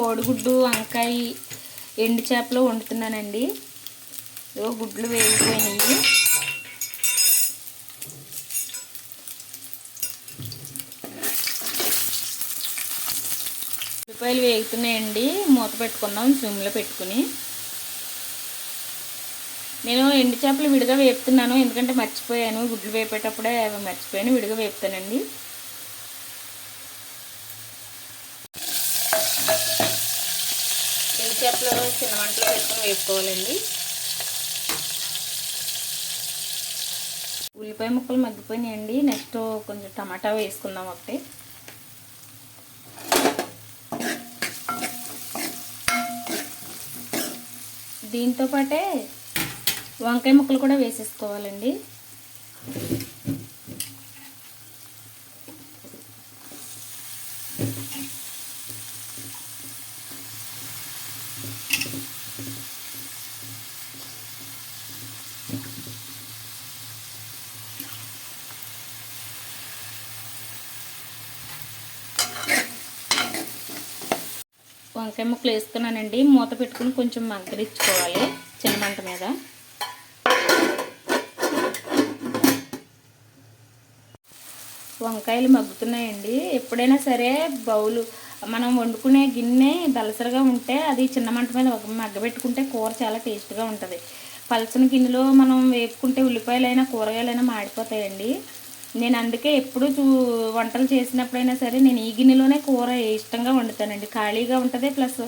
కోడిగుడ్డు వంకాయ ఎండు చేపలు వండుతున్నానండి. గుడ్లు వేగిపోయినాయి. ఉల్లిపాయలు వేగుతున్నాయండి. మూత పెట్టుకుందాం సిమ్లో పెట్టుకుని. నేను ఎండు చేపలు విడిగా వేపుతున్నాను, ఎందుకంటే మర్చిపోయాను. గుడ్లు వేపేటప్పుడే మర్చిపోయాను, విడిగా వేపుతానండి. ఎండు చేపలు చిన్న మంటలో పెట్టుకుని వేపుకోవాలండి. ఉల్లిపాయ ముక్కలు మగ్గిపోయినాయండి. నెక్స్ట్ కొంచెం టమాటా వేసుకుందాం ఒకటి. దీంతో పాటే వంకాయ ముక్కలు కూడా వేసేసుకోవాలండి. వంకాయ ముక్కలు వేసుకున్నానండి. మూత పెట్టుకుని కొంచెం మగ్గనిచ్చుకోవాలి చిన్న మంట మీద. వంకాయలు మగ్గుతున్నాయండి. ఎప్పుడైనా సరే బౌలు మనం వండుకునే గిన్నె దలసరిగా ఉంటే అది చిన్న మంట మీద మగ్గబెట్టుకుంటే కూర చాలా టేస్ట్గా ఉంటుంది. పలచని గిన్నెలో మనం వేపుకుంటే ఉల్లిపాయలైనా కూరగాయలైనా మాడిపోతాయండి. నేను అందుకే ఎప్పుడు వంటలు చేసినప్పుడైనా సరే నేను ఈ గిన్నెలోనే కూర ఇష్టంగా వండుతానండి. ఖాళీగా ఉంటుంది, ప్లస్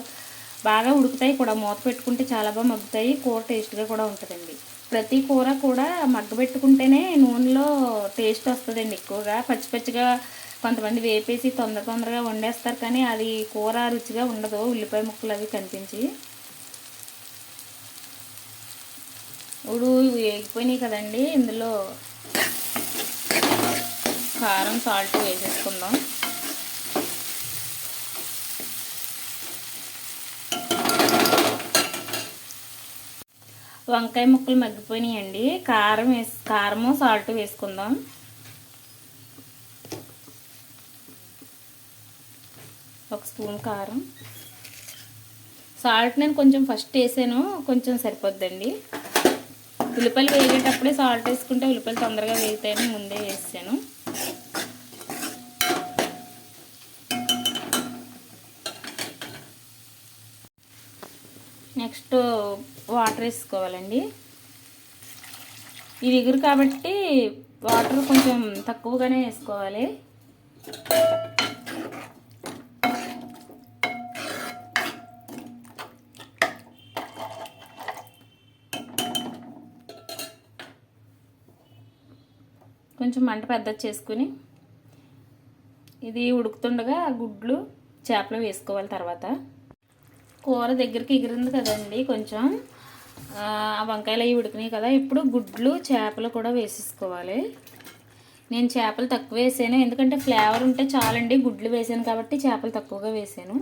బాగా ఉడుకుతాయి కూడా. మూత పెట్టుకుంటే చాలా బాగా మగ్గుతాయి, కూర టేస్ట్గా కూడా ఉంటుందండి. ప్రతి కూర కూడా మగ్గబెట్టుకుంటేనే నూనెలో టేస్ట్ వస్తుందండి. ఎక్కువగా పచ్చి పచ్చిగా కొంతమంది వేపేసి తొందరగా వండేస్తారు, కానీ అది కూర రుచిగా ఉండదు ఉల్లిపాయ ముక్కలు అవి కనిపించి. ఇప్పుడు వేగిపోయినాయి కదండి, ఇందులో కారం సాల్ట్ వేసేసుకుందాం. వంకాయ ముక్కలు మగ్గిపోయినాయండి. కారము సాల్ట్ వేసుకుందాం. ఒక స్పూన్ కారం. సాల్ట్ నేను కొంచెం ఫస్ట్ వేసాను, కొంచెం సరిపోద్దండి. ఉల్లిపాయలు వేగేటప్పుడే సాల్ట్ వేసుకుంటే ఉల్లిపాయలు తొందరగా వేగుతాయని ముందే వేసాను. నెక్స్ట్ వాటర్ వేసుకోవాలండి. ఇది ఎగురు కాబట్టి వాటర్ కొంచెం తక్కువగానే వేసుకోవాలి. కొంచెం మంట పెద్దది చేసుకుని ఇది ఉడుకుతుండగా గుడ్లు చేపలు వేసుకోవాలి. తర్వాత కూర దగ్గరికి ఎగిరింది కదండి, కొంచెం ఆ వంకాయలు అవి ఉడికినాయి కదా. ఇప్పుడు గుడ్లు చేపలు కూడా వేసేసుకోవాలి. నేను చేపలు తక్కువ వేసాను, ఎందుకంటే ఫ్లేవర్ ఉంటే చాలండి. గుడ్లు వేసాను కాబట్టి చేపలు తక్కువగా వేసాను.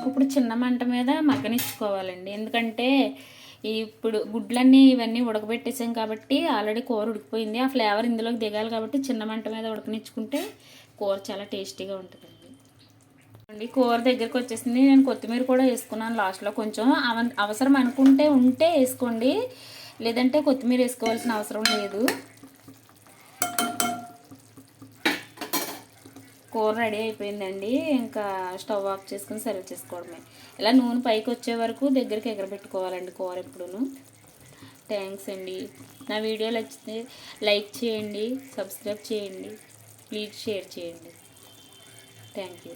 ఇప్పుడు చిన్న మంట మీద మగ్గనిచ్చుకోవాలండి, ఎందుకంటే ఇప్పుడు గుడ్లన్నీ ఇవన్నీ ఉడకబెట్టేసాం కాబట్టి ఆల్రెడీ కూర ఉడికిపోయింది. ఆ ఫ్లేవర్ ఇందులోకి దిగాలి కాబట్టి చిన్న మంట మీద ఉడకనిచ్చుకుంటే కూర చాలా టేస్టీగా ఉంటుందండి. కూర దగ్గరికి వచ్చేసింది. నేను కొత్తిమీర కూడా వేసుకున్నాను లాస్ట్లో. కొంచెం అవసరం అనుకుంటే ఉంటే వేసుకోండి, లేదంటే కొత్తిమీర వేసుకోవాల్సిన అవసరం లేదు. కూర రెడీ అయిపోయిందండి. ఇంకా స్టవ్ ఆఫ్ చేసుకుని సర్వ్ చేసుకోవడమే. ఇలా నూనె పైకి వచ్చే వరకు దగ్గరికి ఎగరబెట్టుకోవాలండి కూర ఎప్పుడూను. థ్యాంక్స్ అండి. నా వీడియో నచ్చితే లైక్ చేయండి, సబ్స్క్రైబ్ చేయండి, ప్లీజ్ షేర్ చేయండి. Thank you.